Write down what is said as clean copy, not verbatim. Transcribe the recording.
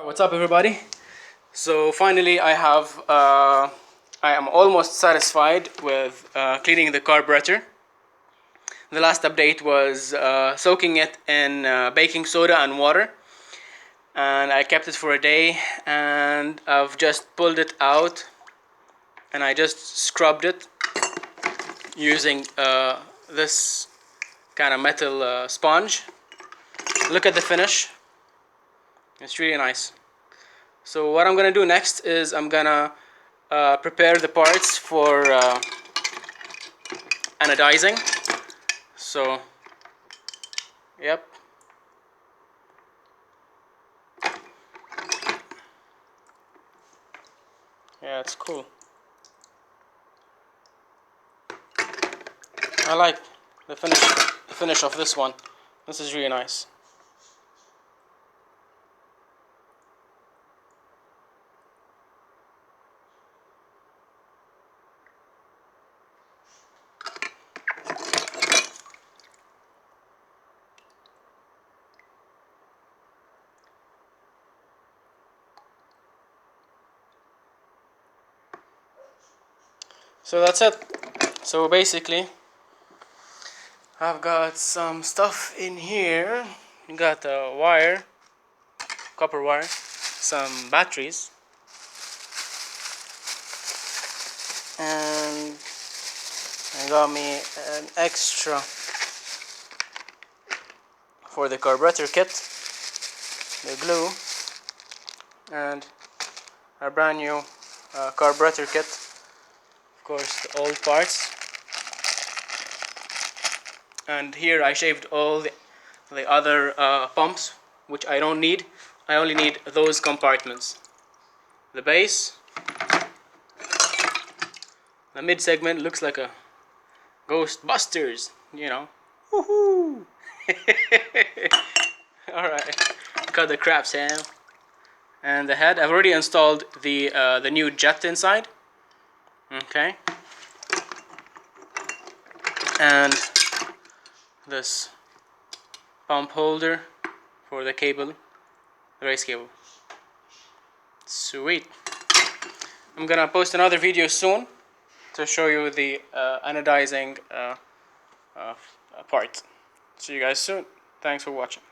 What's up, everybody? So finally I am almost satisfied with cleaning the carburetor. The last update was soaking it in baking soda and water, and I kept it for a day, and I've just pulled it out and I just scrubbed it using this kind of metal sponge. Look at the finish. It's really nice. So what I'm gonna do next is I'm gonna prepare the parts for anodizing. So, yep. Yeah, it's cool. I like the finish of this one. This is really nice. So that's it. So basically, I've got some stuff in here. You got a wire, copper wire, some batteries, and I got me an extra for the carburetor kit, the glue, and a brand new carburetor kit. Of course, the old parts. And here I shaved all the other pumps, which I don't need. I only need those compartments. The base, the mid segment looks like a Ghostbusters, you know. Woohoo! Alright, cut the crap, Sam. And the head, I've already installed the new jet inside. Okay. And this pump holder for the cable, the race cable. Sweet. I'm gonna post another video soon to show you the anodizing part. See you guys soon. Thanks for watching.